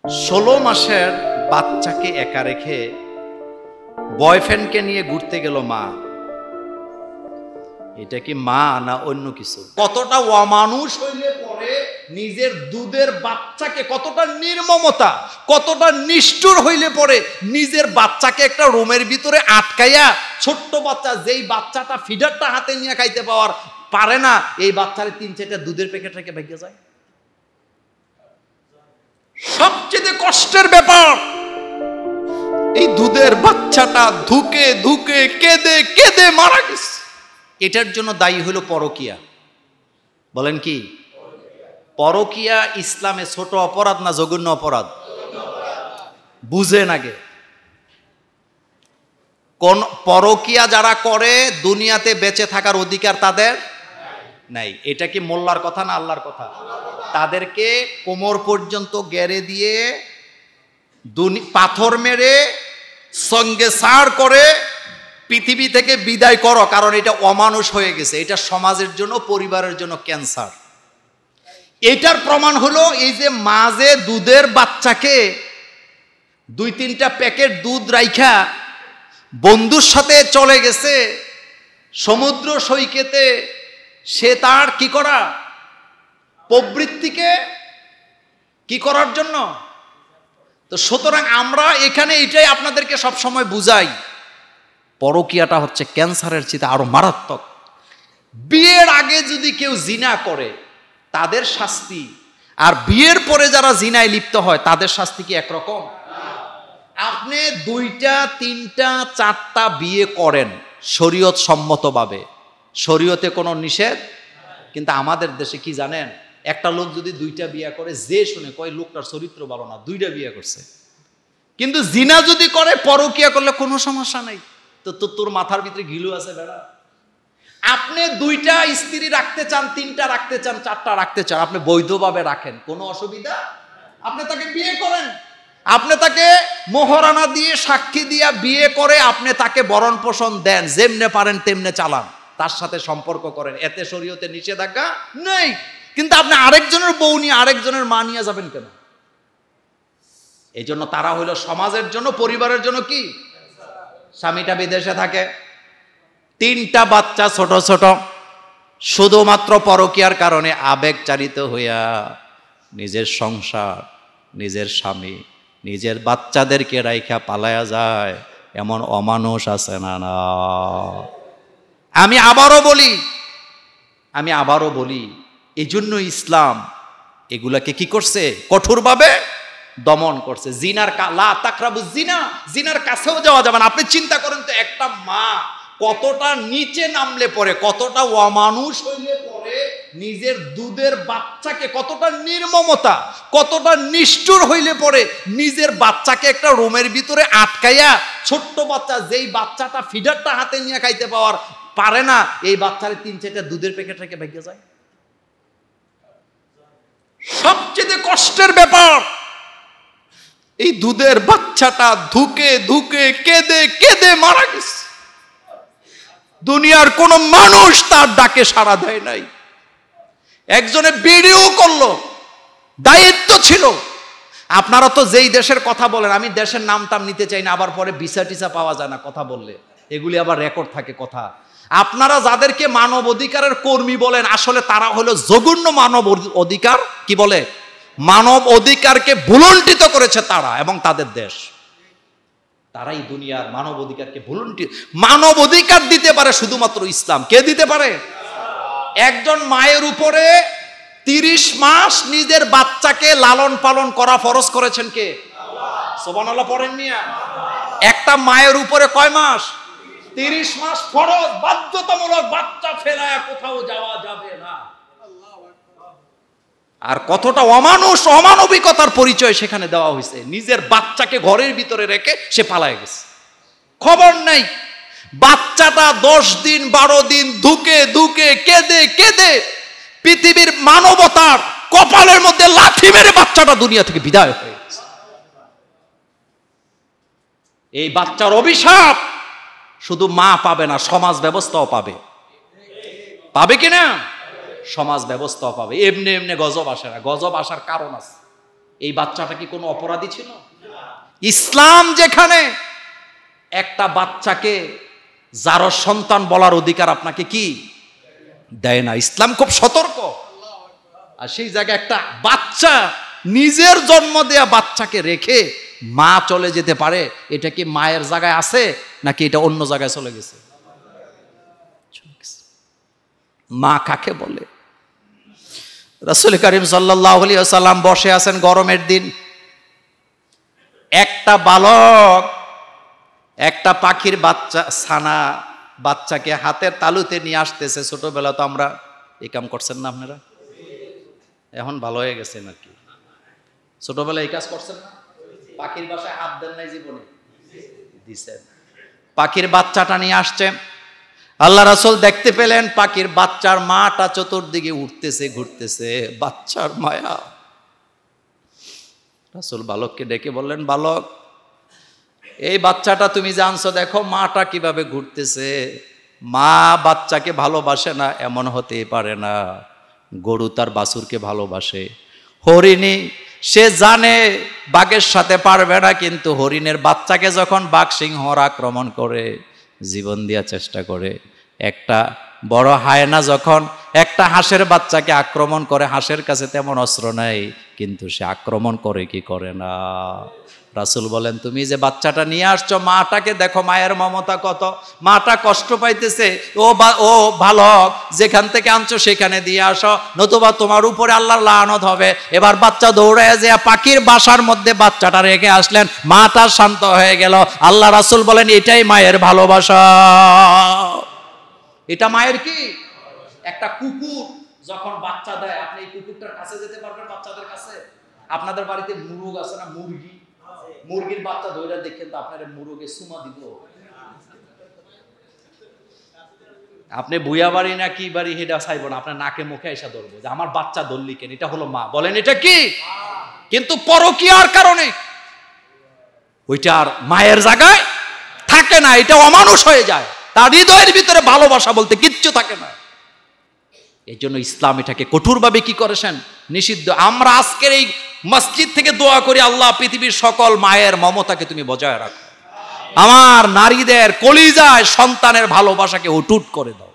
16 মাসের বাচ্চাকে একা রেখে বয়ফ্রেন্ডকে নিয়ে ঘুরতে গেল মা। এটা কি মা না অন্য কিছু? কতটা অমানুষ হইলে পরে নিজের দুধের বাচ্চাকে, কতটা নির্মমতা, কতটা নিষ্ঠুর হইলে পরে নিজের বাচ্চাকে একটা রুমের ভিতরে আটকাইয়া, ছোট্ট বাচ্চা যেই বাচ্চাটা ফিডারটা হাতে নিয়ে খাইতে পারে না, এই বাচ্চারে 3-4টা দুধের প্যাকেট রেখে ভেঙে যায়। সবচেয়ে কষ্টের ব্যাপার, এই দুধের বাচ্চাটা ধুকে ধুকে কেঁদে কেঁদে মারা গেছে। এটার জন্য দায়ী হলো পরকিয়া। বলেন কি পরকিয়া ইসলামে ছোট অপরাধ না জঘন্য অপরাধ? বুঝেন আগে, কোন পরকিয়া যারা করে দুনিয়াতে বেঁচে থাকার অধিকার তাদের নাই। এটা কি মোল্লার কথা না আল্লাহর কথা? তাদেরকে কোমর পর্যন্ত গেড়ে দিয়ে পাথর মেরে সঙ্গে সাড় করে পৃথিবী থেকে বিদায় করো, কারণ এটা অমানুষ হয়ে গেছে। এটা সমাজের জন্য, পরিবারের জন্য ক্যান্সার। এটার প্রমাণ হলো এই যে মাঝে দুধের বাচ্চাকে 2-3টা প্যাকেট দুধ রাইখা বন্ধুর সাথে চলে গেছে সমুদ্র সৈকতে। সে তার কি করা প্রবৃত্তিকে কি করার জন্য। তো সুতরাং আমরা এখানে এটাই আপনাদেরকে সব সময় বুঝাই, পরকিয়াটা হচ্ছে ক্যান্সারের চেয়ে আরো মারাত্মক। বিয়ের আগে যদি কেউ জিনা করে তাদের শাস্তি, আর বিয়ের পরে যারা জিনায় লিপ্ত হয় তাদের শাস্তি কি একরকম? আপনি 2টা 3টা 4টা বিয়ে করেন শরীয়ত সম্মতভাবে, শরীয়তে কোনো নিষেধ। কিন্তু আমাদের দেশে কি জানেন, একটা লোক যদি 2টা বিয়ে করে, যে শুনে কয় লোকটার চরিত্র ভালো না, 2টা বিয়ে করছে। কিন্তু জিনা যদি করে, পরকিয়া করলে কোনো সমস্যা নাই। তো তোর মাথার ভিতরে ঘিলু আছে বেড়া। আপনি 2টা স্ত্রী রাখতে চান, 3টা রাখতে চান, 4টা রাখতে চান, আপনি বৈধভাবে রাখেন, কোনো অসুবিধা। আপনি তাকে বিয়ে করেন, আপনি তাকে মোহরানা দিয়ে সাক্ষী দিয়া বিয়ে করে আপনি তাকে ভরণ পোষণ দেন, যেমনে পারেন তেমনে চালান, তার সাথে সম্পর্ক করেন, এতে শরীয়তে নিষেধাজ্ঞা নেই। কিন্তু আপনি আরেকজনের বউ নিয়ে, আরেকজনের মা নিয়ে যাবেন কেন? এই জন্য তারা হইল সমাজের জন্য, পরিবারের জন্য কি। স্বামীটা বিদেশে থাকে, 3টা বাচ্চা ছোট ছোট, শুধুমাত্র পরকিয়ার কারণে আবেগ চালিত হইয়া নিজের সংসার, নিজের স্বামী, নিজের বাচ্চাদেরকে রাইখা পালায়া যায়, এমন অমানুষ আছে না? না, আমি আবারও বলি, এই জন্য ইসলাম এগুলাকে কি করছে? কঠোরভাবে দমন করছে। জিনার লা তাকরাবু জিনা, জিনার কাছেও যাওয়া যাবে না। আপনি চিন্তা করেন তো, একটা মা কতটা নিচে নামলে পরে, কতটা অমানুষ হইলে পরে নিজের দুধের বাচ্চাকে, কতটা নির্মমতা, কতটা নিষ্ঠুর হইলে পরে নিজের বাচ্চাকে একটা রুমের ভিতরে আটকাইয়া, ছোট্ট বাচ্চা যেই বাচ্চাটা ফিডারটা হাতে নিয়ে খাইতে পারে না, এই বাচ্চারে 3-4টা দুধের প্যাকেট রেখে ভেঙে যায়। সবচেয়ে কষ্টের ব্যাপার, এই দুধের বাচ্চাটা ধুকে ধুকে কেঁদে কেঁদে মারা গেছে। দুনিয়ার কোন মানুষ তার ডাকে সাড়া দেয় নাই। একজনে ভিডিও করলো, দায়িত্ব ছিল। আপনারা তো যেই দেশের কথা বলেন, আমি দেশের নাম টাম নিতে চাই না, আবার পরে ভিসা টিসা পাওয়া যায় না কথা বললে, এগুলি আবার রেকর্ড থাকে কথা। আপনারা যাদেরকে মানব অধিকারের কর্মী বলেন, আসলে তারা হলো জঘন্য মানব অধিকার, কি বলে, মানব অধিকারকে ভুলুণ্ঠিত করেছে তারা এবং তাদের দেশ। তারাই দুনিয়ার মানব অধিকারকে মানব অধিকার দিতে পারে শুধুমাত্র ইসলাম। কে দিতে পারে? একজন মায়ের উপরে 30 মাস নিজের বাচ্চাকে লালন পালন করা ফরজ করেছেন কে? সুবহানাল্লাহ পড়েন মিয়া। একটা মায়ের উপরে কয় মাস? 30 মাস ফরজ, বাধ্যতামূলক। বাচ্চা ফেলায়া কোথাও যাওয়া যাবে না। আর কতটা অমানুষ, অমানবিকতার পরিচয় সেখানে দেওয়া হয়েছে। নিজের বাচ্চাকে ঘরের ভিতরে রেখে সে পালায় গেছে, খবর নাই। বাচ্চাটা 10 দিন 12 দিন ধুকে ধুকে কেঁদে কেঁদে পৃথিবীর মানবতার কপালের মধ্যে লাথি মেরে বাচ্চাটা দুনিয়া থেকে বিদায় হয়ে গেছে। এই বাচ্চার অভিশাপ শুধু মা পাবে না, সমাজ ব্যবস্থাও পাবে। পাবে কিনা? সমাজ ব্যবস্থাও পাবে। এমনি এমনি গজব আসে না, গজব আসার কারণ আছে। এই বাচ্চাটা কি কোনো অপরাধী ছিল? ইসলাম যেখানে একটা বাচ্চাকে যার সন্তান বলার অধিকার আপনাকে কি দেয় না, ইসলাম খুব সতর্ক। আর সেই জায়গায় একটা বাচ্চা, নিজের জন্ম দেয়া বাচ্চাকে রেখে মা চলে যেতে পারে, এটা কি মায়ের জায়গায় আছে নাকি এটা অন্য জায়গায় চলে গেছে? মা কাকে বলে? রাসূল করিম সাল্লাল্লাহু আলাইহি ওয়াসাল্লাম বসে আছেন গরমের দিন, একটা বালক একটা পাখির বাচ্চা ছানা বাচ্চাকে হাতের তালুতে নিয়ে আসতেছে। ছোটবেলা তো আমরা এই কাম করছেন না আপনারা? এখন ভালো হয়ে গেছেন আর কি। ছোটবেলায় এই কাজ করছেন না? পাখির বাসায় হাত দেন নাই জীবনে? দিছেন। পাখির বাচ্চাটা নিয়ে আসছে, আল্লাহ রাসূল দেখতে পেলেন পাখির বাচ্চার মাটা চতুর্দিকে উঠতেছে ঘুরতেছে, বাচ্চার মায়া। রাসূল বালককে ডেকে বললেন, বালক, এই বাচ্চাটা তুমি জানছো, দেখো মাটা কিভাবে ঘুরতেছে। মা বাচ্চাকে ভালোবাসে না এমন হতেই পারে না। গরু তার বাছুরকে ভালোবাসে, হরিণী সে জানে বাঘের সাথে পারবে না, কিন্তু হরিণের বাচ্চাকে যখন বাঘ সিংহ আক্রমণ করে জীবন দেওয়ার চেষ্টা করে, একটা বড় হায়না যখন একটা হাঁসের বাচ্চাকে আক্রমণ করে, হাঁসের কাছে তেমন অস্ত্র নাই কিন্তু সে আক্রমণ করে কি করে না। রাসূল বলেন, তুমি যে বাচ্চাটা নিয়ে আসছো, মাটাকে দেখো, মায়ের মমতা কত। মাটা কষ্ট পাইতেছে, ও বালক যেখান থেকে আনছো সেখানে দিয়ে আসো, নতুবা তোমার উপরে আল্লাহর লানত হবে। এবার বাচ্চা দৌড়ায় যে পাখির বাসার মধ্যে বাচ্চাটা রেখে আসলেন, মাটা শান্ত হয়ে গেল। আল্লাহ রাসূল বলেন, এটাই মায়ের ভালোবাসা। এটা মায়ের কি? একটা কুকুর যখন বাচ্চা দেয়, আপনি এই কুকুরটার কাছে যেতে পারবেন? বাচ্চাদের কাছে? আপনাদের বাড়িতে মুরগ আছে না? মুরগি, মুরগির বাচ্চা ধরে দেখেন তো, আপনার মুরগে সুমা দিব? আপনি বুয়া বাড়ি না কি বাড়ি হেডা চাইব না, আপনার নাকে মুখে এসে ধরবো যে আমার বাচ্চা ধরলি কেন, এটা হলো মা। বলেন এটা কি? কিন্তু পরকীয়ার কারণে ওইটা আর মায়ের জায়গায় থাকে না, এটা অমানুষ হয়ে যায়, তার হৃদয়ের ভিতরে ভালোবাসা বলতে কিচ্ছু থাকে না। এই জন্য ইসলাম এটাকে কঠোরভাবে কি করেছেন? নিষিদ্ধ। আমরা আজকের এই মসজিদ থেকে দোয়া করি, আল্লাহ পৃথিবীর সকল মায়ের মমতাকে তুমি বজায় রাখো, আমার নারীদের কলিজায় সন্তানের ভালোবাসাকে অটুট করে দাও।